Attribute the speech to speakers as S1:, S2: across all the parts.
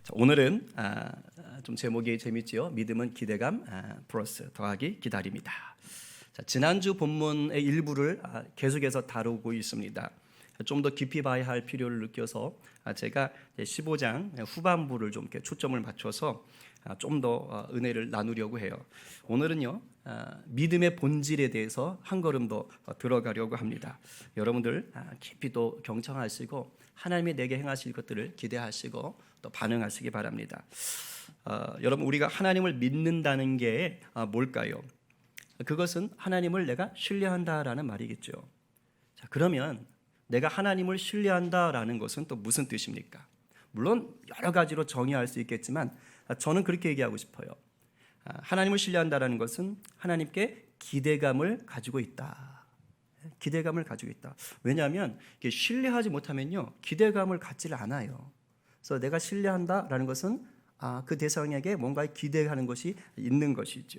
S1: 자, 오늘은 좀 제목이 재밌지요. 믿음은 기대감 플러스 더하기 기다림이다. 자, 지난주 본문의 일부를 계속해서 다루고 있습니다. 좀 더 깊이 봐야 할 필요를 느껴서 제가 15장 후반부를 좀 이렇게 초점을 맞춰서 좀 더 은혜를 나누려고 해요. 오늘은요, 믿음의 본질에 대해서 한 걸음 더 들어가려고 합니다. 여러분들 깊이 또 경청하시고 하나님이 내게 행하실 것들을 기대하시고 또 반응하시기 바랍니다. 여러분, 우리가 하나님을 믿는다는 게 뭘까요? 그것은 하나님을 내가 신뢰한다라는 말이겠죠. 자, 그러면 내가 하나님을 신뢰한다라는 것은 또 무슨 뜻입니까? 물론 여러 가지로 정의할 수 있겠지만 저는 그렇게 얘기하고 싶어요. 하나님을 신뢰한다라는 것은 하나님께 기대감을 가지고 있다. 기대감을 가지고 있다. 왜냐하면 신뢰하지 못하면요, 기대감을 갖지를 않아요. 그래서 내가 신뢰한다라는 것은 그 대상에게 뭔가 기대하는 것이 있는 것이죠.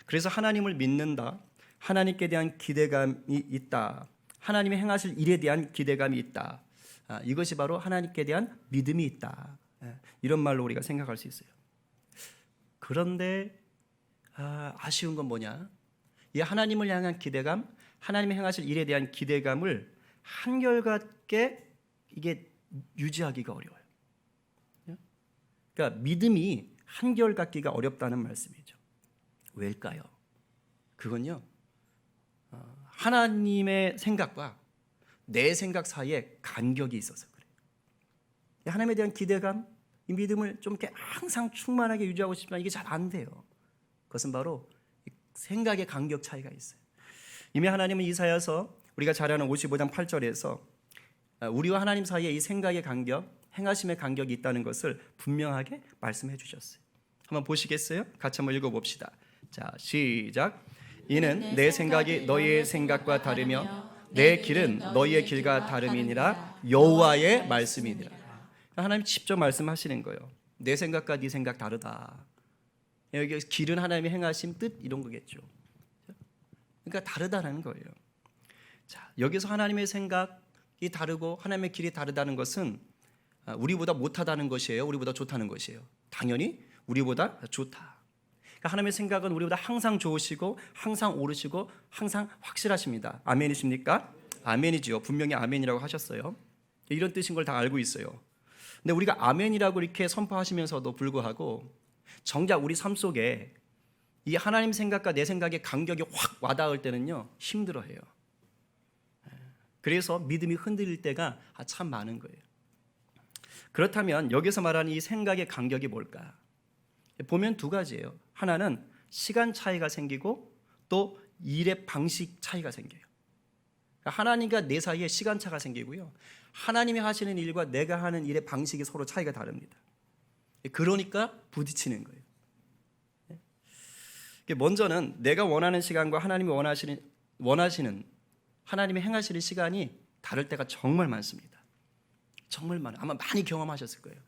S1: 그래서 하나님을 믿는다, 하나님께 대한 기대감이 있다, 하나님이 행하실 일에 대한 기대감이 있다. 이것이 바로 하나님께 대한 믿음이 있다. 이런 말로 우리가 생각할 수 있어요. 그런데 아쉬운 건 뭐냐? 이 하나님을 향한 기대감, 하나님이 행하실 일에 대한 기대감을 한결같게 이게 유지하기가 어려워요. 그러니까 믿음이 한결같기가 어렵다는 말씀이죠. 왜일까요? 그건요, 하나님의 생각과 내 생각 사이에 간격이 있어서 그래요. 하나님에 대한 기대감, 이 믿음을 좀 이렇게 항상 충만하게 유지하고 싶지만 이게 잘 안 돼요. 그것은 바로 생각의 간격 차이가 있어요. 이미 하나님은 이사야서 우리가 잘 아는 55장 8절에서 우리와 하나님 사이에 이 생각의 간격, 행하심의 간격이 있다는 것을 분명하게 말씀해 주셨어요. 한번 보시겠어요? 같이 한번 읽어봅시다. 자, 시작. 이는 내 생각이 너희의 생각과 다르며 내 길은 너희의 길과 다름이니라. 여호와의 말씀이니라. 하나님 직접 말씀하시는 거예요. 내 생각과 네 생각 다르다. 여기 길은 하나님이 행하신 뜻 이런 거겠죠. 그러니까 다르다라는 거예요. 자, 여기서 하나님의 생각이 다르고 하나님의 길이 다르다는 것은 우리보다 못하다는 것이에요, 우리보다 좋다는 것이에요? 당연히 우리보다 좋다. 하나님의 생각은 우리보다 항상 좋으시고 항상 옳으시고 항상 확실하십니다. 아멘이십니까? 아멘이지요. 분명히 아멘이라고 하셨어요. 이런 뜻인 걸 다 알고 있어요. 근데 우리가 아멘이라고 이렇게 선포하시면서도 불구하고 정작 우리 삶 속에 이 하나님 생각과 내 생각의 간격이 확 와닿을 때는요, 힘들어해요. 그래서 믿음이 흔들릴 때가 참 많은 거예요. 그렇다면 여기서 말하는 이 생각의 간격이 뭘까? 보면 두 가지예요. 하나는 시간 차이가 생기고 또 일의 방식 차이가 생겨요. 하나님과 내 사이에 시간 차가 생기고요, 하나님이 하시는 일과 내가 하는 일의 방식이 서로 차이가 다릅니다. 그러니까 부딪히는 거예요. 먼저는 내가 원하는 시간과 하나님이 원하시는 하나님이 행하시는 시간이 다를 때가 정말 많습니다. 정말 많아요. 아마 많이 경험하셨을 거예요.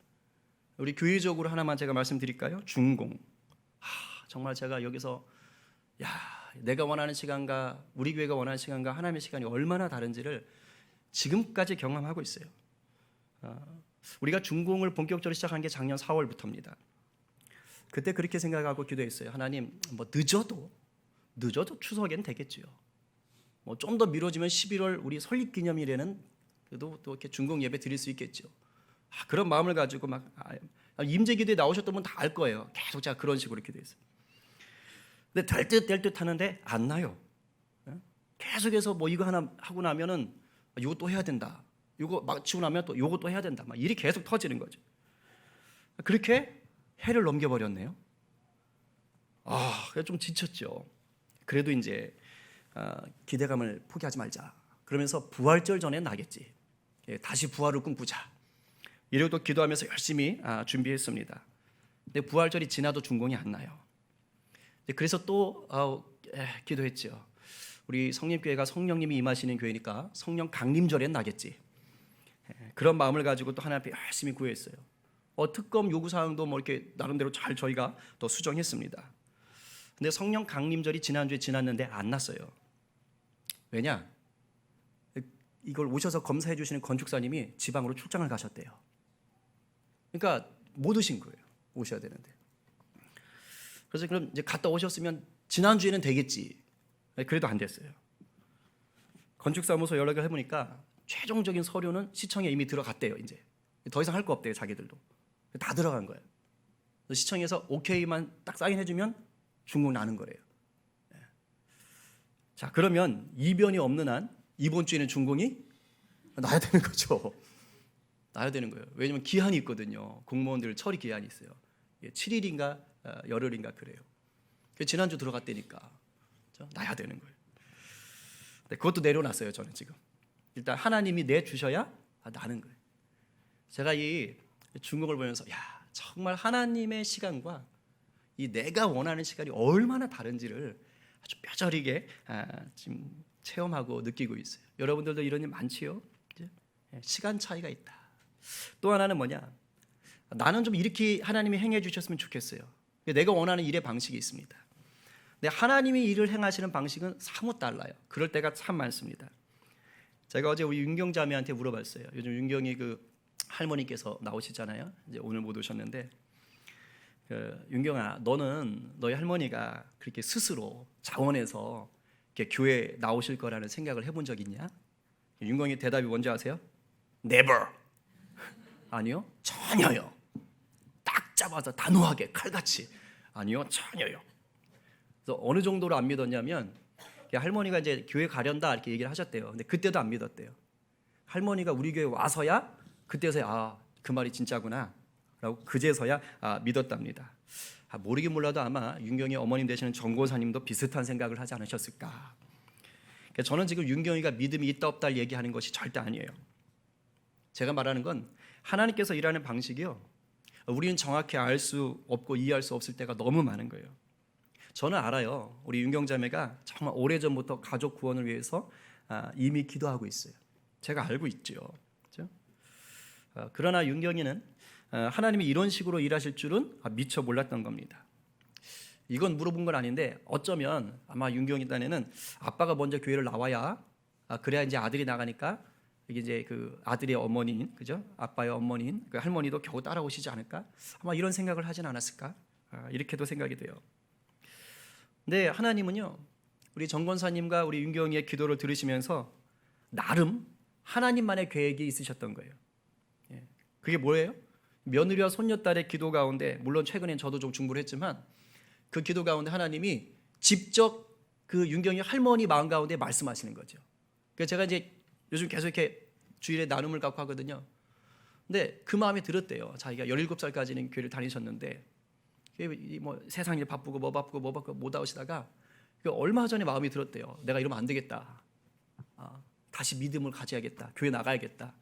S1: 우리 교회적으로 하나만 제가 말씀드릴까요? 준공. 정말 제가 여기서 내가 원하는 시간과 우리 교회가 원하는 시간과 하나님의 시간이 얼마나 다른지를 지금까지 경험하고 있어요. 우리가 준공을 본격적으로 시작한 게 작년 4월부터입니다. 그때 그렇게 생각하고 기도했어요. 하나님, 뭐 늦어도 추석엔 되겠지요. 뭐 좀 더 미뤄지면 11월 우리 설립기념일에는 그래도 또 이렇게 준공 예배 드릴 수 있겠죠. 그런 마음을 가지고 막 임재기도에 나오셨던 분 다 알 거예요. 계속 제가 그런 식으로 기도했어요. 근데 될 듯 하는데 안 나요. 계속해서 뭐 이거 하나 하고 나면은 이거 또 해야 된다. 이거 마치고 나면 또 이거 또 해야 된다. 막 일이 계속 터지는 거죠. 그렇게 해를 넘겨버렸네요. 좀 지쳤죠. 그래도 이제 기대감을 포기하지 말자. 그러면서 부활절 전에 나겠지. 다시 부활을 꿈꾸자. 이러고 또 기도하면서 열심히 준비했습니다. 근데 부활절이 지나도 준공이 안 나요. 그래서 또 기도했죠. 우리 성림교회가 성령님이 임하시는 교회니까 성령 강림절엔 나겠지. 그런 마음을 가지고 또 하나님 앞에 열심히 구했어요. 특검 요구사항도 뭐 이렇게 나름대로 잘 저희가 또 수정했습니다. 근데 성령 강림절이 지난주에 지났는데 안 났어요. 왜냐? 이걸 오셔서 검사해 주시는 건축사님이 지방으로 출장을 가셨대요. 그러니까 못 오신 거예요. 오셔야 되는데. 그래서 그럼 이제 갔다 오셨으면 지난주에는 되겠지. 그래도 안 됐어요. 건축사무소 연락을 해보니까 최종적인 서류는 시청에 이미 들어갔대요. 이제 더 이상 할 거 없대요. 자기들도 다 들어간 거예요. 시청에서 오케이만 딱 사인해주면 중국 나는 거래요. 자, 그러면 이변이 없는 한 이번 주에는 중공이 나야 되는 거죠. 나야 되는 거예요. 왜냐면 기한이 있거든요. 공무원들 처리 기한이 있어요. 7일인가 열흘인가 그래요. 지난주 들어갔다니까 나야 되는 거예요. 그것도 내려놨어요. 저는 지금 일단 하나님이 내주셔야 나는 거예요. 제가 이 중국을 보면서 야, 정말 하나님의 시간과 이 내가 원하는 시간이 얼마나 다른지를 아주 뼈저리게 지금 체험하고 느끼고 있어요. 여러분들도 이런 일 많지요? 시간 차이가 있다. 또 하나는 뭐냐? 나는 좀 이렇게 하나님이 행해 주셨으면 좋겠어요. 내가 원하는 일의 방식이 있습니다. 근데 하나님이 일을 행하시는 방식은 사뭇 달라요. 그럴 때가 참 많습니다. 제가 어제 우리 윤경 자매한테 물어봤어요. 요즘 윤경이 그 할머니께서 나오시잖아요. 이제 오늘 못 오셨는데, 윤경아, 너는 너희 할머니가 그렇게 스스로 자원해서 이렇게 교회 나오실 거라는 생각을 해본 적 있냐? 윤경이 대답이 뭔지 아세요? Never. 아니요, 전혀요. 딱 잡아서 단호하게 칼같이 아니요, 전혀요. 그래서 어느 정도로 안 믿었냐면 할머니가 이제 교회 가련다 이렇게 얘기를 하셨대요. 근데 그때도 안 믿었대요. 할머니가 우리 교회 와서야 그때서야 그 말이 진짜구나 라고 그제서야 믿었답니다. 모르긴 몰라도 아마 윤경이 어머님 되시는 정고사님도 비슷한 생각을 하지 않으셨을까. 저는 지금 윤경이가 믿음이 있다 없다 얘기하는 것이 절대 아니에요. 제가 말하는 건 하나님께서 일하는 방식이요, 우리는 정확히 알 수 없고 이해할 수 없을 때가 너무 많은 거예요. 저는 알아요. 우리 윤경자매가 정말 오래전부터 가족 구원을 위해서 이미 기도하고 있어요. 제가 알고 있죠. 그렇죠? 그러나 윤경이는 하나님이 이런 식으로 일하실 줄은 미처 몰랐던 겁니다. 이건 물어본 건 아닌데 어쩌면 아마 윤경이 딴에는 아빠가 먼저 교회를 나와야 그래야 이제 아들이 나가니까 이게 이제 그 아들의 어머니인, 그죠? 아빠의 어머니인 그 할머니도 겨우 따라오시지 않을까? 아마 이런 생각을 하진 않았을까? 이렇게도 생각이 돼요. 근데 하나님은요, 우리 정권사님과 우리 윤경이의 기도를 들으시면서 나름 하나님만의 계획이 있으셨던 거예요. 그게 뭐예요? 며느리와 손녀딸의 기도 가운데, 물론 최근엔 저도 좀 중보를 했지만 그 기도 가운데 하나님이 직접 그 윤경이 할머니 마음 가운데 말씀하시는 거죠. 그래서 제가 이제 요즘 계속 이렇게 주일에 나눔을 갖고 하거든요. 근데 그 마음이 들었대요. 자기가 17살까지는 교회를 다니셨는데 뭐 세상 일 바쁘고 뭐 바쁘고 못 나오시다가 얼마 전에 마음이 들었대요. 내가 이러면 안 되겠다. 다시 믿음을 가져야겠다. 교회 나가야겠다.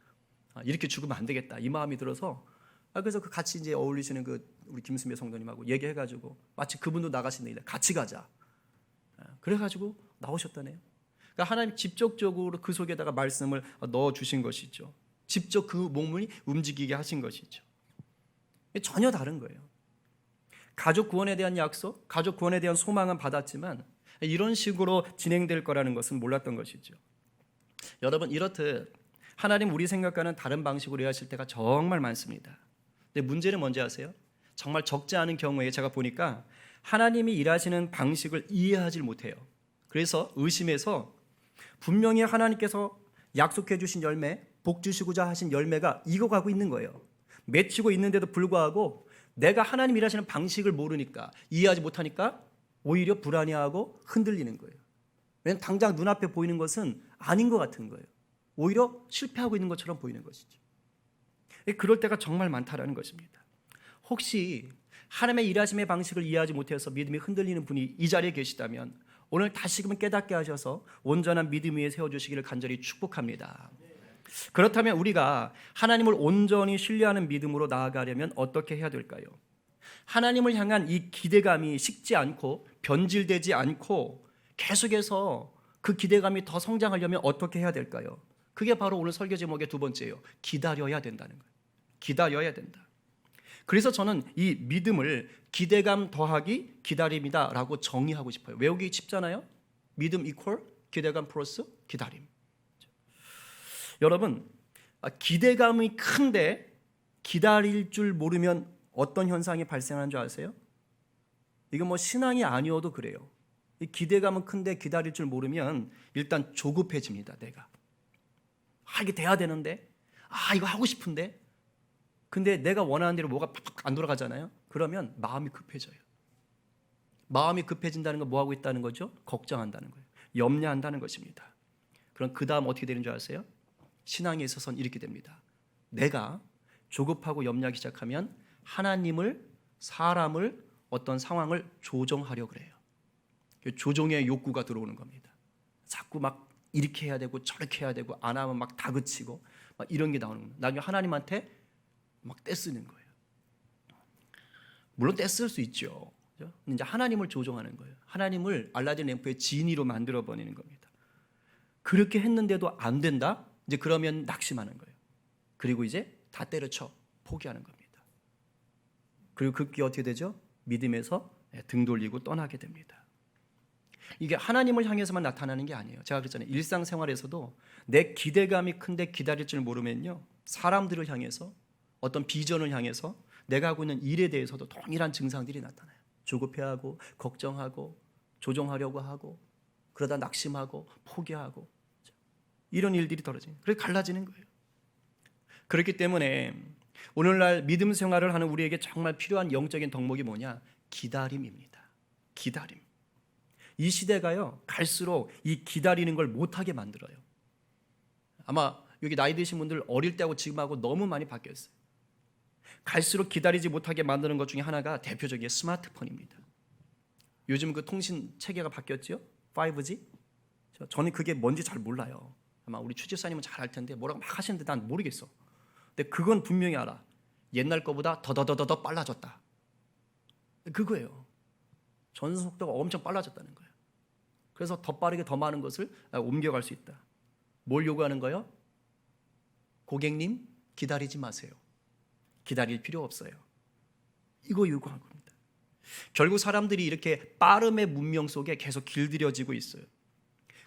S1: 이렇게 죽으면 안 되겠다. 이 마음이 들어서 그래서 그 같이 이제 어울리시는 그 우리 김수미 성도님하고 얘기해가지고 마치 그분도 나가신다. 같이 가자. 그래가지고 나오셨다네요. 그러니까 하나님 직접적으로 그 속에다가 말씀을 넣어 주신 것이죠. 직접 그 몸을 움직이게 하신 것이죠. 전혀 다른 거예요. 가족 구원에 대한 약속, 가족 구원에 대한 소망은 받았지만 이런 식으로 진행될 거라는 것은 몰랐던 것이죠. 여러분, 이렇듯 하나님 우리 생각과는 다른 방식으로 일하실 때가 정말 많습니다. 근데 문제는 뭔지 아세요? 정말 적지 않은 경우에 제가 보니까 하나님이 일하시는 방식을 이해하지 못해요. 그래서 의심해서 분명히 하나님께서 약속해 주신 열매, 복 주시고자 하신 열매가 익어가고 있는 거예요. 맺히고 있는데도 불구하고 내가 하나님 일하시는 방식을 모르니까, 이해하지 못하니까 오히려 불안해하고 흔들리는 거예요. 왜냐하면 당장 눈앞에 보이는 것은 아닌 것 같은 거예요. 오히려 실패하고 있는 것처럼 보이는 것이죠. 그럴 때가 정말 많다라는 것입니다. 혹시 하나님의 일하심의 방식을 이해하지 못해서 믿음이 흔들리는 분이 이 자리에 계시다면 오늘 다시금 깨닫게 하셔서 온전한 믿음 위에 세워주시기를 간절히 축복합니다. 그렇다면 우리가 하나님을 온전히 신뢰하는 믿음으로 나아가려면 어떻게 해야 될까요? 하나님을 향한 이 기대감이 식지 않고 변질되지 않고 계속해서 그 기대감이 더 성장하려면 어떻게 해야 될까요? 그게 바로 오늘 설교 제목의 두 번째예요. 기다려야 된다는 거예요. 기다려야 된다. 그래서 저는 이 믿음을 기대감 더하기 기다림이다라고 정의하고 싶어요. 외우기 쉽잖아요. 믿음 이퀄 기대감 플러스 기다림. 여러분, 기대감이 큰데 기다릴 줄 모르면 어떤 현상이 발생하는 줄 아세요? 이건 뭐 신앙이 아니어도 그래요. 이 기대감은 큰데 기다릴 줄 모르면 일단 조급해집니다. 내가 이게 돼야 되는데, 이거 하고 싶은데, 근데 내가 원하는 대로 뭐가 팍팍 안 돌아가잖아요. 그러면 마음이 급해져요. 마음이 급해진다는 건 뭐 하고 있다는 거죠? 걱정한다는 거예요. 염려한다는 것입니다. 그럼 그 다음 어떻게 되는 줄 아세요? 신앙에 있어서는 이렇게 됩니다. 내가 조급하고 염려하기 시작하면 하나님을, 사람을, 어떤 상황을 조종하려고 그래요. 조종의 욕구가 들어오는 겁니다. 자꾸 막 이렇게 해야 되고 저렇게 해야 되고, 안 하면 막 다그치고 막 이런 게 나오는 겁니다. 나중에 하나님한테 막 떼쓰는 거예요. 물론 떼쓸 수 있죠. 그렇죠? 이제 하나님을 조종하는 거예요. 하나님을 알라딘 램프의 지니로 만들어 버리는 겁니다. 그렇게 했는데도 안 된다? 이제 그러면 낙심하는 거예요. 그리고 이제 다 때려쳐 포기하는 겁니다. 그리고 그게 어떻게 되죠? 믿음에서 등 돌리고 떠나게 됩니다. 이게 하나님을 향해서만 나타나는 게 아니에요. 제가 그랬잖아요. 일상생활에서도 내 기대감이 큰데 기다릴 줄 모르면요, 사람들을 향해서, 어떤 비전을 향해서, 내가 하고 있는 일에 대해서도 동일한 증상들이 나타나요. 조급해하고 걱정하고 조종하려고 하고, 그러다 낙심하고 포기하고, 이런 일들이 벌어져요. 그래서 갈라지는 거예요. 그렇기 때문에 오늘날 믿음 생활을 하는 우리에게 정말 필요한 영적인 덕목이 뭐냐? 기다림입니다. 기다림. 이 시대가요, 갈수록 이 기다리는 걸 못하게 만들어요. 아마 여기 나이 드신 분들 어릴 때하고 지금하고 너무 많이 바뀌었어요. 갈수록 기다리지 못하게 만드는 것 중에 하나가 대표적인 스마트폰입니다. 요즘 그 통신 체계가 바뀌었죠? 5G? 저는 그게 뭔지 잘 몰라요. 아마 우리 추집사님은 잘 알 텐데 뭐라고 막 하시는데 난 모르겠어. 근데 그건 분명히 알아. 옛날 거보다 더더더더 빨라졌다. 그거예요. 전송 속도가 엄청 빨라졌다는 거예요. 그래서 더 빠르게 더 많은 것을 옮겨갈 수 있다. 뭘 요구하는 거예요? 고객님, 기다리지 마세요. 기다릴 필요 없어요. 이거 요구한 겁니다. 결국 사람들이 이렇게 빠름의 문명 속에 계속 길들여지고 있어요.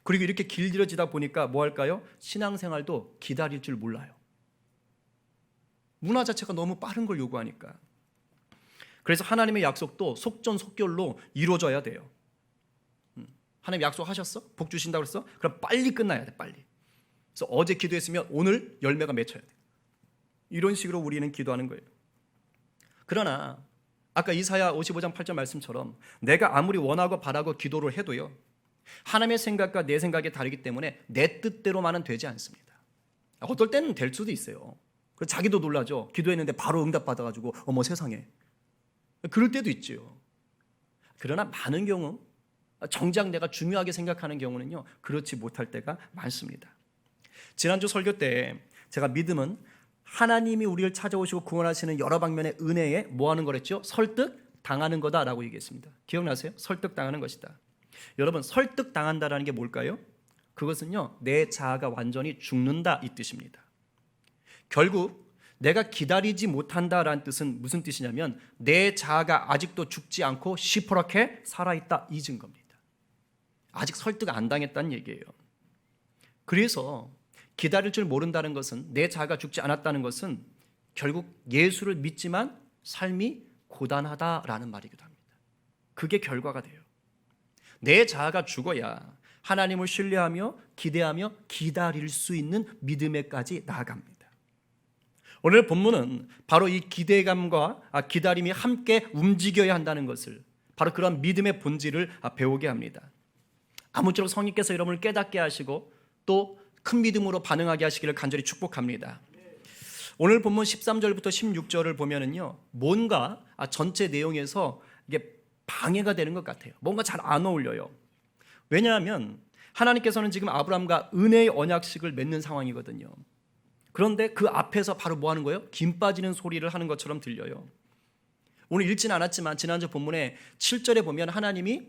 S1: 그리고 이렇게 길들여지다 보니까 뭐 할까요? 신앙생활도 기다릴 줄 몰라요. 문화 자체가 너무 빠른 걸 요구하니까. 그래서 하나님의 약속도 속전속결로 이루어져야 돼요. 하나님 약속하셨어? 복 주신다고 그랬어? 그럼 빨리 끝나야 돼, 빨리. 그래서 어제 기도했으면 오늘 열매가 맺혀야 돼. 이런 식으로 우리는 기도하는 거예요. 그러나 아까 이사야 55장 8절 말씀처럼 내가 아무리 원하고 바라고 기도를 해도요, 하나님의 생각과 내 생각이 다르기 때문에 내 뜻대로만은 되지 않습니다. 어떨 때는 될 수도 있어요. 자기도 놀라죠. 기도했는데 바로 응답받아가지고 어머 세상에. 그럴 때도 있죠. 그러나 많은 경우, 정작 내가 중요하게 생각하는 경우는요, 그렇지 못할 때가 많습니다. 지난주 설교 때 제가 믿음은 하나님이 우리를 찾아오시고 구원하시는 여러 방면의 은혜에 뭐 하는 거랬죠? 설득당하는 거다라고 얘기했습니다. 기억나세요? 설득당하는 것이다. 여러분, 설득당한다라는 게 뭘까요? 그것은요, 내 자아가 완전히 죽는다 이 뜻입니다. 결국 내가 기다리지 못한다라는 뜻은 무슨 뜻이냐면 내 자아가 아직도 죽지 않고 시퍼렇게 살아있다 이 증거입니다. 아직 설득 안 당했다는 얘기예요. 그래서 기다릴 줄 모른다는 것은, 내 자아가 죽지 않았다는 것은 결국 예수를 믿지만 삶이 고단하다라는 말이기도 합니다. 그게 결과가 돼요. 내 자아가 죽어야 하나님을 신뢰하며 기대하며 기다릴 수 있는 믿음에까지 나아갑니다. 오늘 본문은 바로 이 기대감과 기다림이 함께 움직여야 한다는 것을, 바로 그런 믿음의 본질을 배우게 합니다. 아무쪼록 성령께서 여러분을 깨닫게 하시고 또 큰 믿음으로 반응하게 하시기를 간절히 축복합니다. 오늘 본문 13절부터 16절을 보면은요, 뭔가 전체 내용에서 이게 방해가 되는 것 같아요. 뭔가 잘 안 어울려요. 왜냐하면 하나님께서는 지금 아브라함과 은혜의 언약식을 맺는 상황이거든요. 그런데 그 앞에서 바로 뭐 하는 거예요? 김 빠지는 소리를 하는 것처럼 들려요. 오늘 읽지는 않았지만 지난주 본문에 7절에 보면 하나님이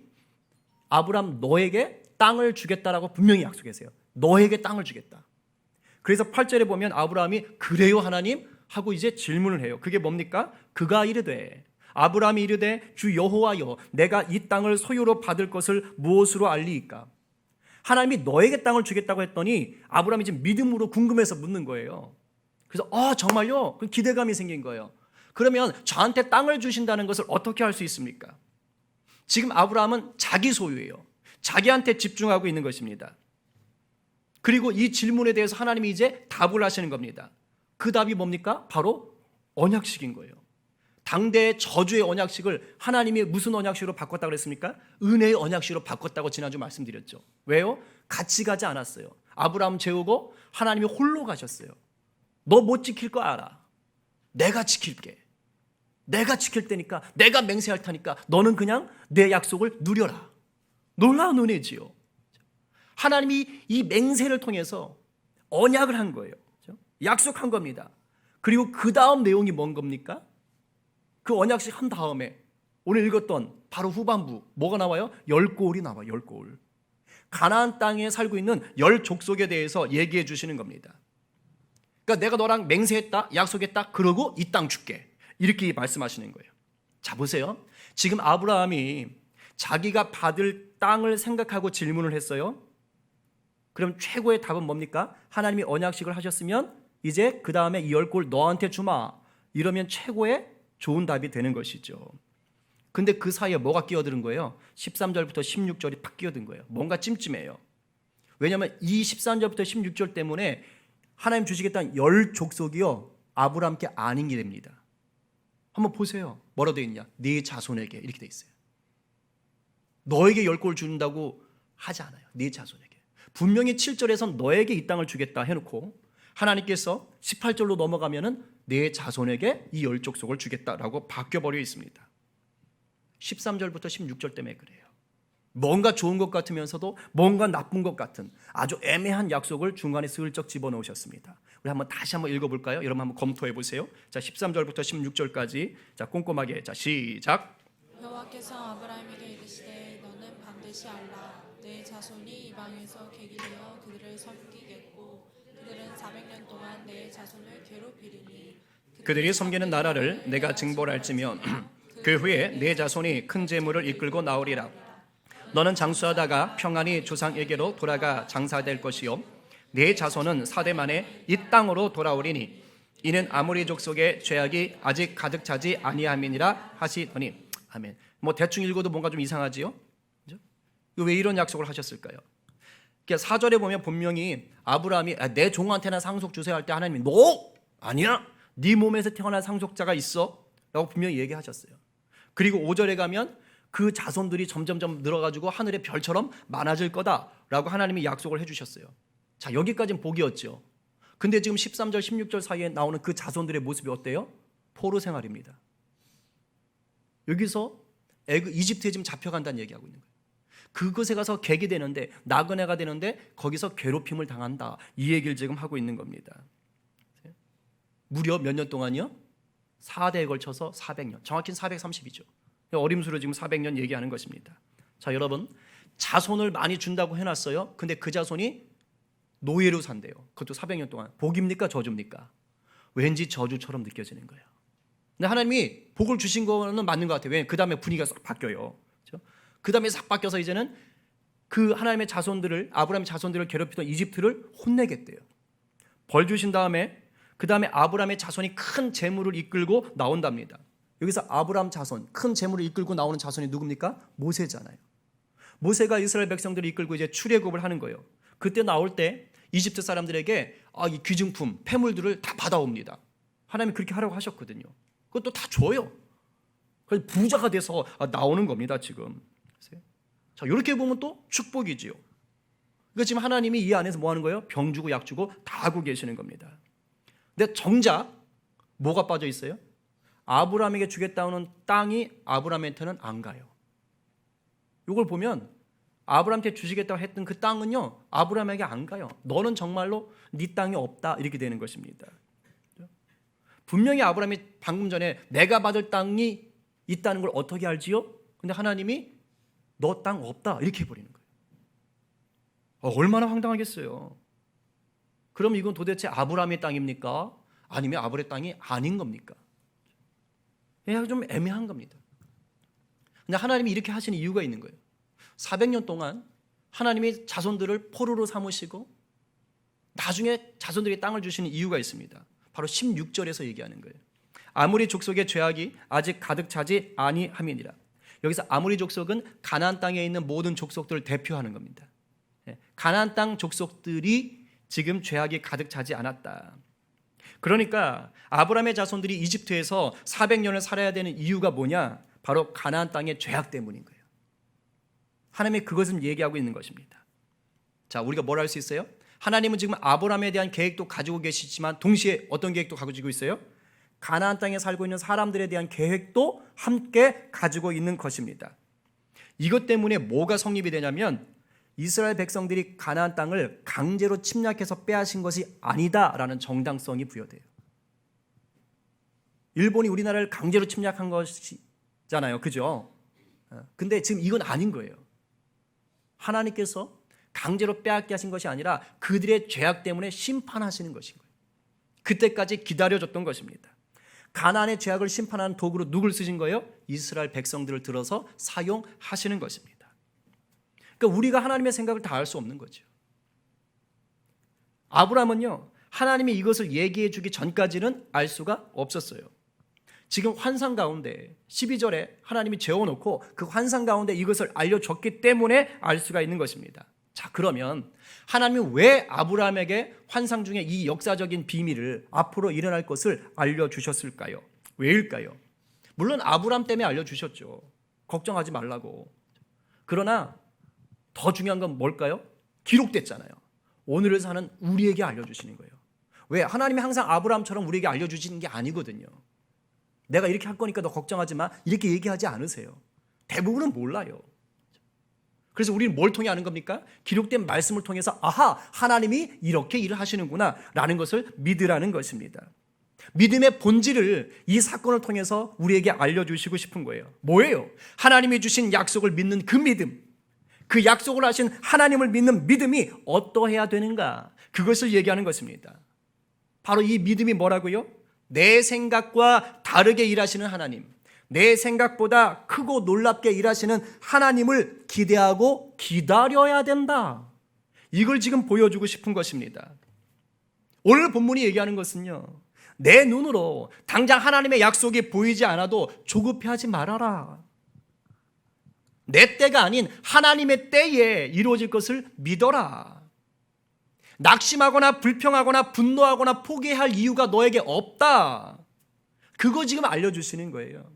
S1: 아브라함 너에게 땅을 주겠다라고 분명히 약속했어요. 너에게 땅을 주겠다. 그래서 8절에 보면 아브라함이 그래요 하나님? 하고 이제 질문을 해요. 그게 뭡니까? 그가 이르되, 아브라함이 이르되 주 여호와여 내가 이 땅을 소유로 받을 것을 무엇으로 알리이까? 하나님이 너에게 땅을 주겠다고 했더니 아브라함이 지금 믿음으로 궁금해서 묻는 거예요. 그래서 정말요? 그 기대감이 생긴 거예요. 그러면 저한테 땅을 주신다는 것을 어떻게 할 수 있습니까? 지금 아브라함은 자기 소유예요. 자기한테 집중하고 있는 것입니다. 그리고 이 질문에 대해서 하나님이 이제 답을 하시는 겁니다. 그 답이 뭡니까? 바로 언약식인 거예요. 당대의 저주의 언약식을 하나님이 무슨 언약식으로 바꿨다고 그랬습니까? 은혜의 언약식으로 바꿨다고 지난주 말씀드렸죠. 왜요? 같이 가지 않았어요. 아브라함 재우고 하나님이 홀로 가셨어요. 너 못 지킬 거 알아. 내가 지킬게. 내가 지킬 테니까, 내가 맹세할 테니까 너는 그냥 내 약속을 누려라. 놀라운 은혜지요. 하나님이 이 맹세를 통해서 언약을 한 거예요. 약속한 겁니다. 그리고 그 다음 내용이 뭔 겁니까? 그 언약식 한 다음에 오늘 읽었던 바로 후반부 뭐가 나와요? 10고울이 나와요. 10고울. 가나안 땅에 살고 있는 10족속에 대해서 얘기해 주시는 겁니다. 그러니까 내가 너랑 맹세했다, 약속했다, 그러고 이 땅 줄게. 이렇게 말씀하시는 거예요. 자, 보세요. 지금 아브라함이 자기가 받을 땅을 생각하고 질문을 했어요. 그럼 최고의 답은 뭡니까? 하나님이 언약식을 하셨으면 이제 그 다음에 이 10골 너한테 주마. 이러면 최고의 좋은 답이 되는 것이죠. 근데 그 사이에 뭐가 끼어드는 거예요? 13절부터 16절이 팍 끼어든 거예요. 뭔가 찜찜해요. 왜냐하면 이 13절부터 16절 때문에 하나님 주시겠다는 10족속이요 아브라함께 아닌 게 됩니다. 한번 보세요. 뭐라 되어 있냐? 네 자손에게 이렇게 되어 있어요. 너에게 10골 준다고 하지 않아요. 네 자손에게. 분명히 7절에선 너에게 이 땅을 주겠다 해놓고 하나님께서 18절로 넘어가면은 내 자손에게 이 10족속을 주겠다라고 바뀌어버려 있습니다. 13절부터 16절 때문에 그래요. 뭔가 좋은 것 같으면서도 뭔가 나쁜 것 같은 아주 애매한 약속을 중간에 슬쩍 집어넣으셨습니다. 우리 다시 한번 읽어볼까요? 여러분 한번 검토해 보세요. 자, 13절부터 16절까지 자 꼼꼼하게 자 시작.
S2: 여호와께서 아브라함에게 이르시되 너는 반드시 알라 내 자손이 이방에서 객이 되어 그들을 섬기겠고 그들은 400년 동안 내 자손을 괴롭히리니
S1: 그들이 섬기는 나라를 내가 징벌할지면 그 후에 내 자손이 큰 재물을 이끌고 나오리라. 너는 장수하다가 평안히 조상에게로 돌아가 장사될 것이요 내 자손은 4대 만에 이 땅으로 돌아오리니 이는 아모리 족속의 죄악이 아직 가득 차지 아니함이니라 하시더니 아멘. 뭐 대충 읽어도 뭔가 좀 이상하지요? 그죠? 왜 이런 약속을 하셨을까요? 그러니까 4절에 보면 분명히 아브라함이 내 종한테나 상속 주세요 할 때 하나님이 너 아니야. 네 몸에서 태어난 상속자가 있어 라고 분명히 얘기하셨어요. 그리고 5절에 가면 그 자손들이 점점점 늘어가지고 하늘의 별처럼 많아질 거다라고 하나님이 약속을 해주셨어요. 자, 여기까지는 복이었죠. 근데 지금 13절 16절 사이에 나오는 그 자손들의 모습이 어때요? 포로 생활입니다. 여기서 이집트에 지금 잡혀간다는 얘기하고 있는 거예요. 그곳에 가서 객이 되는데 나그네가 되는데 거기서 괴롭힘을 당한다. 이 얘기를 지금 하고 있는 겁니다. 무려 몇 년 동안이요? 4대에 걸쳐서 400년. 정확히는 430이죠. 어림수로 지금 400년 얘기하는 것입니다. 자, 여러분 자손을 많이 준다고 해놨어요. 근데 그 자손이 노예로 산대요. 그것도 400년 동안. 복입니까 저주입니까? 왠지 저주처럼 느껴지는 거예요. 근데 하나님이 복을 주신 거는 맞는 것 같아요. 왜냐하면 그 다음에 분위기가 싹 바뀌어요. 그렇죠? 그 다음에 싹 바뀌어서 이제는 그 하나님의 자손들을 아브라함의 자손들을 괴롭히던 이집트를 혼내겠대요. 벌 주신 다음에 그 다음에 아브라함의 자손이 큰 재물을 이끌고 나온답니다. 여기서 아브라함 자손, 큰 재물을 이끌고 나오는 자손이 누굽니까? 모세잖아요. 모세가 이스라엘 백성들을 이끌고 이제 출애굽을 하는 거예요. 그때 나올 때 이집트 사람들에게 이 귀중품, 폐물들을 다 받아옵니다. 하나님이 그렇게 하라고 하셨거든요. 그것도 다 줘요. 그래서 부자가 돼서 나오는 겁니다, 지금. 자, 이렇게 보면 또 축복이지요. 그러니까 지금 하나님이 이 안에서 뭐 하는 거예요? 병 주고 약 주고 다 하고 계시는 겁니다. 근데 정작 뭐가 빠져 있어요? 아브라함에게 주겠다는 땅이 아브라함한테는 안 가요. 이걸 보면 아브라함한테 주시겠다고 했던 그 땅은요 아브라함에게 안 가요. 너는 정말로 네 땅이 없다 이렇게 되는 것입니다. 분명히 아브라함이 방금 전에 내가 받을 땅이 있다는 걸 어떻게 알지요? 근데 하나님이 너 땅 없다 이렇게 해버리는 거예요. 얼마나 황당하겠어요. 그럼 이건 도대체 아브라함의 땅입니까? 아니면 아브라함의 땅이 아닌 겁니까? 좀 애매한 겁니다. 근데 하나님이 이렇게 하시는 이유가 있는 거예요. 400년 동안 하나님이 자손들을 포로로 삼으시고 나중에 자손들에게 땅을 주시는 이유가 있습니다. 바로 16절에서 얘기하는 거예요. 아모리 족속의 죄악이 아직 가득 차지 아니함이니라. 여기서 아모리 족속은 가나안 땅에 있는 모든 족속들을 대표하는 겁니다. 가나안 땅 족속들이 지금 죄악이 가득 차지 않았다. 그러니까 아브라함의 자손들이 이집트에서 400년을 살아야 되는 이유가 뭐냐? 바로 가나안 땅의 죄악 때문인 거예요. 하나님이 그것을 얘기하고 있는 것입니다. 자, 우리가 뭘 할 수 있어요? 하나님은 지금 아브라함에 대한 계획도 가지고 계시지만 동시에 어떤 계획도 가지고 있어요? 가나안 땅에 살고 있는 사람들에 대한 계획도 함께 가지고 있는 것입니다. 이것 때문에 뭐가 성립이 되냐면 이스라엘 백성들이 가나안 땅을 강제로 침략해서 빼앗은 것이 아니다라는 정당성이 부여돼요. 일본이 우리나라를 강제로 침략한 것이잖아요. 그죠? 근데 지금 이건 아닌 거예요. 하나님께서 강제로 빼앗게 하신 것이 아니라 그들의 죄악 때문에 심판하시는 것인 거예요. 그때까지 기다려줬던 것입니다. 가나안의 죄악을 심판하는 도구로 누굴 쓰신 거예요? 이스라엘 백성들을 들어서 사용하시는 것입니다. 그러니까 우리가 하나님의 생각을 다 알 수 없는 거죠. 아브라함은요, 하나님이 이것을 얘기해 주기 전까지는 알 수가 없었어요. 지금 환상 가운데 12절에 하나님이 재워놓고 그 환상 가운데 이것을 알려줬기 때문에 알 수가 있는 것입니다. 자, 그러면 하나님이 왜 아브라함에게 환상 중에 이 역사적인 비밀을 앞으로 일어날 것을 알려주셨을까요? 왜일까요? 물론 아브라함 때문에 알려주셨죠. 걱정하지 말라고. 그러나 더 중요한 건 뭘까요? 기록됐잖아요. 오늘을 사는 우리에게 알려주시는 거예요. 왜? 하나님이 항상 아브라함처럼 우리에게 알려주시는 게 아니거든요. 내가 이렇게 할 거니까 너 걱정하지 마, 이렇게 얘기하지 않으세요. 대부분은 몰라요. 그래서 우리는 뭘 통해 아는 겁니까? 기록된 말씀을 통해서 아하, 하나님이 이렇게 일을 하시는구나 라는 것을 믿으라는 것입니다. 믿음의 본질을 이 사건을 통해서 우리에게 알려주시고 싶은 거예요. 뭐예요? 하나님이 주신 약속을 믿는 그 믿음, 그 약속을 하신 하나님을 믿는 믿음이 어떠해야 되는가, 그것을 얘기하는 것입니다. 바로 이 믿음이 뭐라고요? 내 생각과 다르게 일하시는 하나님, 내 생각보다 크고 놀랍게 일하시는 하나님을 기대하고 기다려야 된다. 이걸 지금 보여주고 싶은 것입니다. 오늘 본문이 얘기하는 것은요, 내 눈으로 당장 하나님의 약속이 보이지 않아도 조급해하지 말아라. 내 때가 아닌 하나님의 때에 이루어질 것을 믿어라. 낙심하거나 불평하거나 분노하거나 포기할 이유가 너에게 없다. 그거 지금 알려주시는 거예요.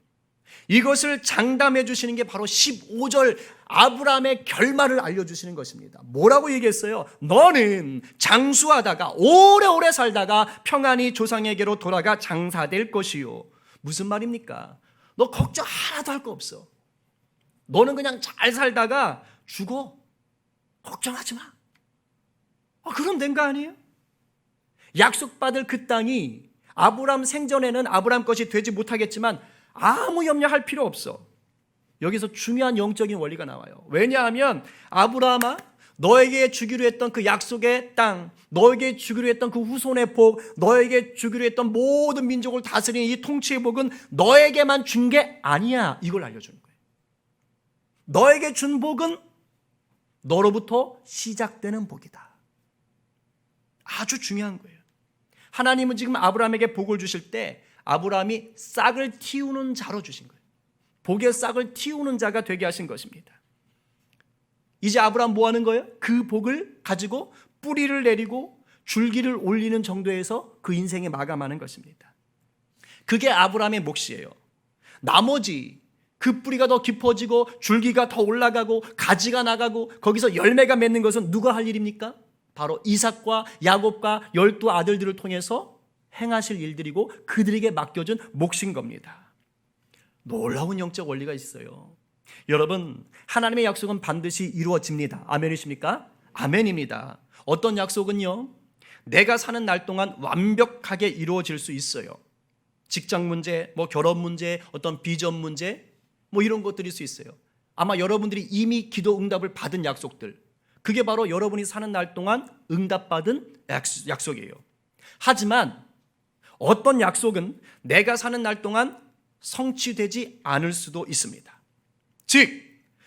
S1: 이것을 장담해 주시는 게 바로 15절 아브라함의 결말을 알려주시는 것입니다. 뭐라고 얘기했어요? 너는 장수하다가 오래오래 살다가 평안히 조상에게로 돌아가 장사될 것이요. 무슨 말입니까? 너 걱정 하나도 할 거 없어. 너는 그냥 잘 살다가 죽어. 걱정하지 마. 그럼 된 거 아니에요? 약속받을 그 땅이 아브라함 생전에는 아브라함 것이 되지 못하겠지만 아무 염려할 필요 없어. 여기서 중요한 영적인 원리가 나와요. 왜냐하면 아브라함아, 너에게 주기로 했던 그 약속의 땅, 너에게 주기로 했던 그 후손의 복, 너에게 주기로 했던 모든 민족을 다스리는 이 통치의 복은 너에게만 준 게 아니야. 이걸 알려주는 거예요. 너에게 준 복은 너로부터 시작되는 복이다. 아주 중요한 거예요. 하나님은 지금 아브라함에게 복을 주실 때 아브라함이 싹을 틔우는 자로 주신 거예요. 복의 싹을 틔우는 자가 되게 하신 것입니다. 이제 아브라함 뭐 하는 거예요? 그 복을 가지고 뿌리를 내리고 줄기를 올리는 정도에서 그 인생에 마감하는 것입니다. 그게 아브라함의 몫이에요. 나머지 그 뿌리가 더 깊어지고 줄기가 더 올라가고 가지가 나가고 거기서 열매가 맺는 것은 누가 할 일입니까? 바로 이삭과 야곱과 12 아들들을 통해서 행하실 일들이고 그들에게 맡겨준 몫인 겁니다. 놀라운 영적 원리가 있어요. 여러분, 하나님의 약속은 반드시 이루어집니다. 아멘이십니까? 아멘입니다. 어떤 약속은요, 내가 사는 날 동안 완벽하게 이루어질 수 있어요. 직장 문제, 결혼 문제, 어떤 비전 문제, 이런 것들일 수 있어요. 아마 여러분들이 이미 기도 응답을 받은 약속들, 그게 바로 여러분이 사는 날 동안 응답받은 약속이에요. 하지만 어떤 약속은 내가 사는 날 동안 성취되지 않을 수도 있습니다. 즉,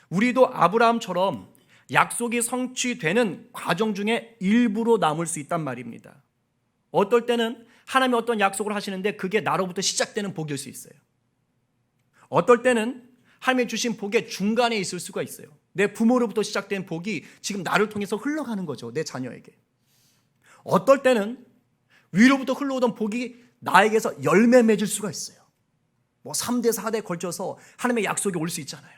S1: 우리도 아브라함처럼 약속이 성취되는 과정 중에 일부로 남을 수 있단 말입니다. 어떨 때는 하나님이 어떤 약속을 하시는데 그게 나로부터 시작되는 복일 수 있어요. 어떨 때는 하나님이 주신 복의 중간에 있을 수가 있어요. 내 부모로부터 시작된 복이 지금 나를 통해서 흘러가는 거죠. 내 자녀에게. 어떨 때는 위로부터 흘러오던 복이 나에게서 열매 맺을 수가 있어요. 뭐 3대 4대 걸쳐서 하나님의 약속이 올 수 있잖아요.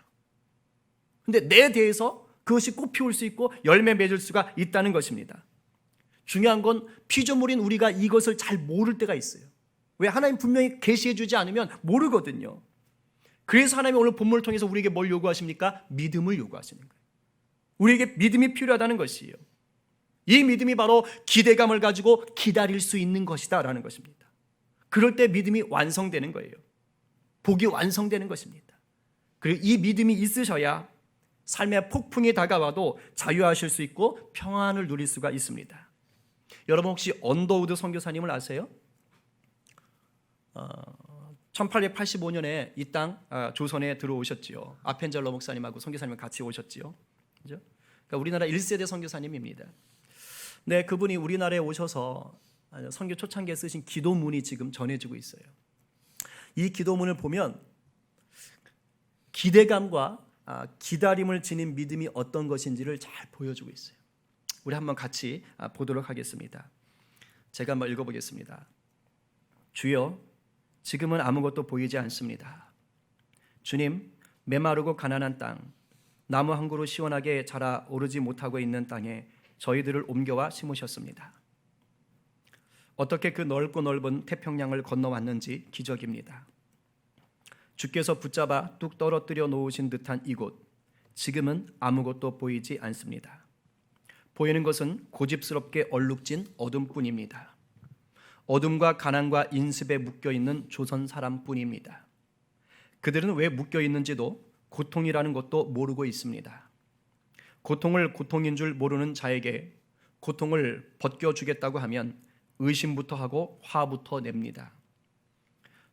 S1: 근데 내 대해서 그것이 꽃 피울 수 있고 열매 맺을 수가 있다는 것입니다. 중요한 건 피조물인 우리가 이것을 잘 모를 때가 있어요. 왜? 하나님 분명히 계시해 주지 않으면 모르거든요. 그래서 하나님이 오늘 본문을 통해서 우리에게 뭘 요구하십니까? 믿음을 요구하시는 거예요. 우리에게 믿음이 필요하다는 것이에요. 이 믿음이 바로 기대감을 가지고 기다릴 수 있는 것이다 라는 것입니다. 그럴 때 믿음이 완성되는 거예요. 복이 완성되는 것입니다. 그리고 이 믿음이 있으셔야 삶의 폭풍이 다가와도 자유하실 수 있고 평안을 누릴 수가 있습니다. 여러분 혹시 언더우드 선교사님을 아세요? 1885년에 이 땅 조선에 들어오셨지요. 아펜젤러 목사님하고 선교사님과 같이 오셨지요. 그죠? 그러니까 우리나라 1세대 선교사님입니다. 네, 그분이 우리나라에 오셔서 선교 초창기에 쓰신 기도문이 지금 전해지고 있어요. 이 기도문을 보면 기대감과 기다림을 지닌 믿음이 어떤 것인지를 잘 보여주고 있어요. 우리 한번 같이 보도록 하겠습니다. 제가 한번 읽어보겠습니다. 주여, 지금은 아무것도 보이지 않습니다. 주님, 메마르고 가난한 땅, 나무 한 그루 시원하게 자라 오르지 못하고 있는 땅에 저희들을 옮겨와 심으셨습니다. 어떻게 그 넓고 넓은 태평양을 건너왔는지 기적입니다. 주께서 붙잡아 뚝 떨어뜨려 놓으신 듯한 이곳, 지금은 아무것도 보이지 않습니다. 보이는 것은 고집스럽게 얼룩진 어둠뿐입니다. 어둠과 가난과 인습에 묶여있는 조선 사람뿐입니다. 그들은 왜 묶여있는지도 고통이라는 것도 모르고 있습니다. 고통을 고통인 줄 모르는 자에게 고통을 벗겨주겠다고 하면 의심부터 하고 화부터 냅니다.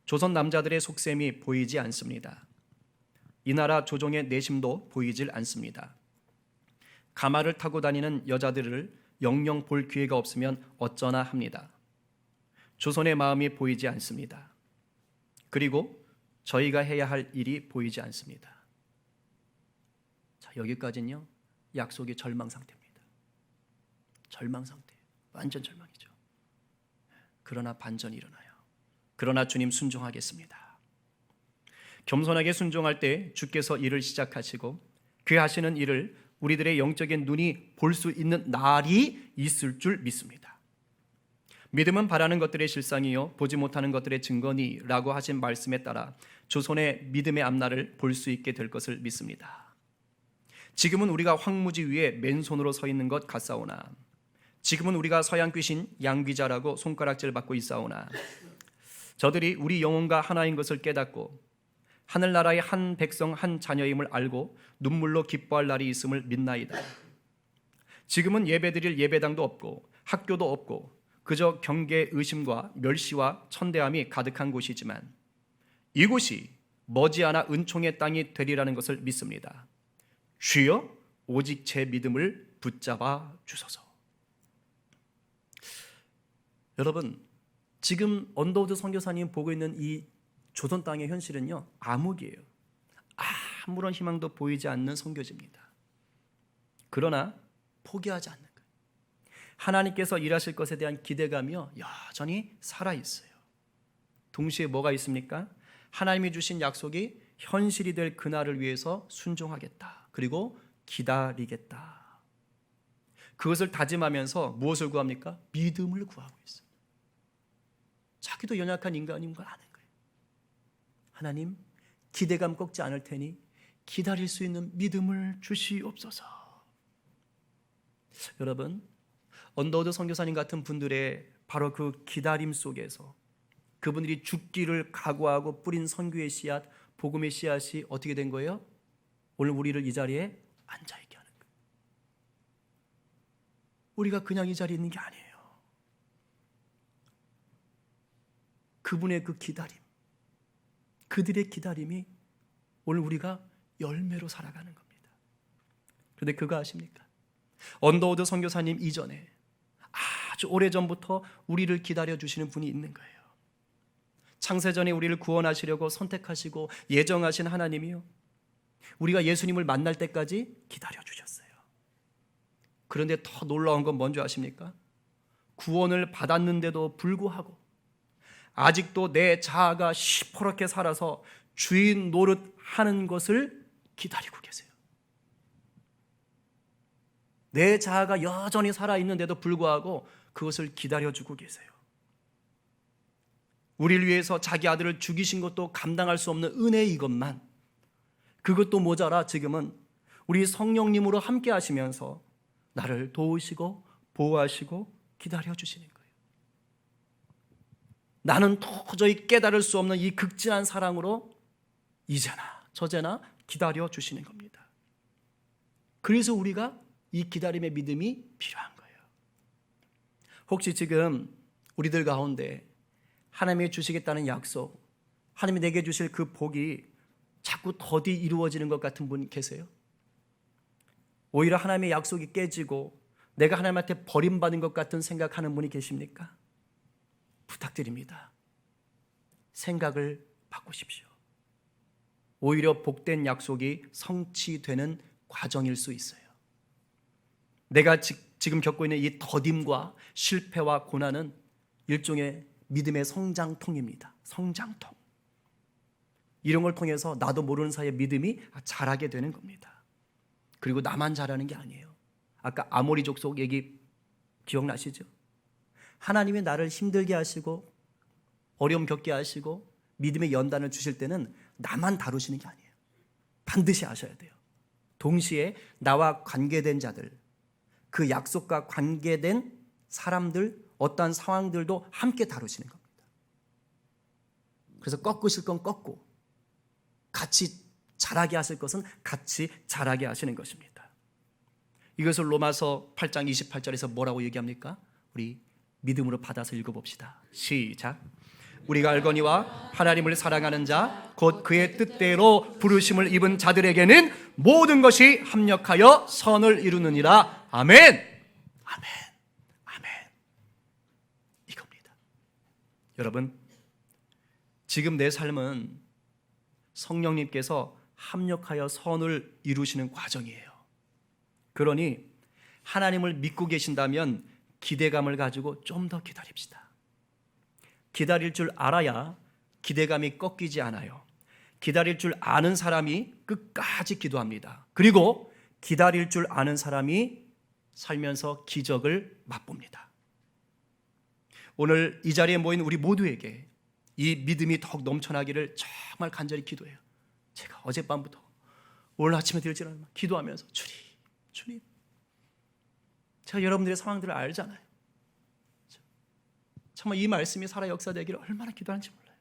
S1: 조선 남자들의 속셈이 보이지 않습니다. 이 나라 조정의 내심도 보이질 않습니다. 가마를 타고 다니는 여자들을 영영 볼 기회가 없으면 어쩌나 합니다. 조선의 마음이 보이지 않습니다. 그리고 저희가 해야 할 일이 보이지 않습니다. 자, 여기까지는요, 약속의 절망 상태입니다. 절망 상태, 완전 절망이죠. 그러나 반전이 일어나요. 그러나 주님 순종하겠습니다. 겸손하게 순종할 때 주께서 일을 시작하시고 그 하시는 일을 우리들의 영적인 눈이 볼 수 있는 날이 있을 줄 믿습니다. 믿음은 바라는 것들의 실상이요 보지 못하는 것들의 증거니 라고 하신 말씀에 따라 조선의 믿음의 앞날을 볼 수 있게 될 것을 믿습니다. 지금은 우리가 황무지 위에 맨손으로 서 있는 것 같사오나, 지금은 우리가 서양 귀신 양귀자라고 손가락질 받고 있사오나, 저들이 우리 영혼과 하나인 것을 깨닫고 하늘나라의 한 백성 한 자녀임을 알고 눈물로 기뻐할 날이 있음을 믿나이다. 지금은 예배드릴 예배당도 없고 학교도 없고 그저 경계, 의심과 멸시와 천대함이 가득한 곳이지만 이곳이 머지않아 은총의 땅이 되리라는 것을 믿습니다. 주여, 오직 제 믿음을 붙잡아 주소서. 여러분, 지금 언더우드 선교사님 보고 있는 이 조선 땅의 현실은요, 암흑이에요. 아무런 희망도 보이지 않는 선교지입니다. 그러나 포기하지 않는 거예요. 하나님께서 일하실 것에 대한 기대감이요, 여전히 살아있어요. 동시에 뭐가 있습니까? 하나님이 주신 약속이 현실이 될 그날을 위해서 순종하겠다. 그리고 기다리겠다. 그것을 다짐하면서 무엇을 구합니까? 믿음을 구하고 있어요. 자기도 연약한 인간인 걸 아는 거예요. 하나님, 기대감 꺾지 않을 테니 기다릴 수 있는 믿음을 주시옵소서. 여러분, 언더우드 선교사님 같은 분들의 바로 그 기다림 속에서 그분들이 죽기를 각오하고 뿌린 선교의 씨앗, 복음의 씨앗이 어떻게 된 거예요? 오늘 우리를 이 자리에 앉아있게 하는 거예요. 우리가 그냥 이 자리에 있는 게 아니에요. 그분의 그 기다림, 그들의 기다림이 오늘 우리가 열매로 살아가는 겁니다. 그런데 그거 아십니까? 언더우드 선교사님 이전에 아주 오래전부터 우리를 기다려주시는 분이 있는 거예요. 창세전에 우리를 구원하시려고 선택하시고 예정하신 하나님이요, 우리가 예수님을 만날 때까지 기다려주셨어요. 그런데 더 놀라운 건 뭔지 아십니까? 구원을 받았는데도 불구하고 아직도 내 자아가 시퍼렇게 살아서 주인 노릇하는 것을 기다리고 계세요. 내 자아가 여전히 살아있는데도 불구하고 그것을 기다려주고 계세요. 우리를 위해서 자기 아들을 죽이신 것도 감당할 수 없는 은혜이것만, 그것도 모자라 지금은 우리 성령님으로 함께 하시면서 나를 도우시고 보호하시고 기다려주시는 거예요. 나는 도저히 깨달을 수 없는 이 극진한 사랑으로 이제나 저제나 기다려주시는 겁니다. 그래서 우리가 이 기다림의 믿음이 필요한 거예요. 혹시 지금 우리들 가운데 하나님이 주시겠다는 약속, 하나님이 내게 주실 그 복이 자꾸 더디 이루어지는 것 같은 분 계세요? 오히려 하나님의 약속이 깨지고 내가 하나님한테 버림받은 것 같은 생각하는 분이 계십니까? 부탁드립니다. 생각을 바꾸십시오. 오히려 복된 약속이 성취되는 과정일 수 있어요. 내가 지금 겪고 있는 이 더딤과 실패와 고난은 일종의 믿음의 성장통입니다. 성장통. 이런 걸 통해서 나도 모르는 사이에 믿음이 자라게 되는 겁니다. 그리고 나만 자라는 게 아니에요. 아까 아모리 족속 얘기 기억나시죠? 하나님이 나를 힘들게 하시고 어려움 겪게 하시고 믿음의 연단을 주실 때는 나만 다루시는 게 아니에요. 반드시 아셔야 돼요. 동시에 나와 관계된 자들, 그 약속과 관계된 사람들, 어떠한 상황들도 함께 다루시는 겁니다. 그래서 꺾으실 건 꺾고 같이 자라게 하실 것은 같이 자라게 하시는 것입니다. 이것을 로마서 8장 28절에서 뭐라고 얘기합니까? 우리 믿음으로 받아서 읽어봅시다. 시작. 우리가 알거니와 하나님을 사랑하는 자 곧 그의 뜻대로 부르심을 입은 자들에게는 모든 것이 합력하여 선을 이루느니라. 아멘. 아멘. 아멘. 이겁니다. 여러분, 지금 내 삶은 성령님께서 합력하여 선을 이루시는 과정이에요. 그러니 하나님을 믿고 계신다면 기대감을 가지고 좀 더 기다립시다. 기다릴 줄 알아야 기대감이 꺾이지 않아요. 기다릴 줄 아는 사람이 끝까지 기도합니다. 그리고 기다릴 줄 아는 사람이 살면서 기적을 맛봅니다. 오늘 이 자리에 모인 우리 모두에게 이 믿음이 더욱 넘쳐나기를 정말 간절히 기도해요. 제가 어젯밤부터 오늘 아침에 들지는 기도하면서 주님, 제가 여러분들의 상황들을 알잖아요. 정말 이 말씀이 살아 역사되기를 얼마나 기도하는지 몰라요.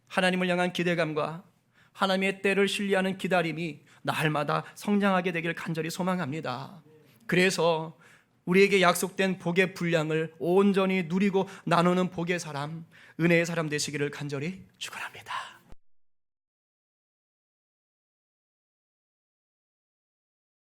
S1: 하나님을 향한 기대감과 하나님의 때를 신뢰하는 기다림이 날마다 성장하게 되기를 간절히 소망합니다. 그래서 우리에게 약속된 복의 분량을 온전히 누리고 나누는 복의 사람, 은혜의 사람 되시기를 간절히 축원합니다.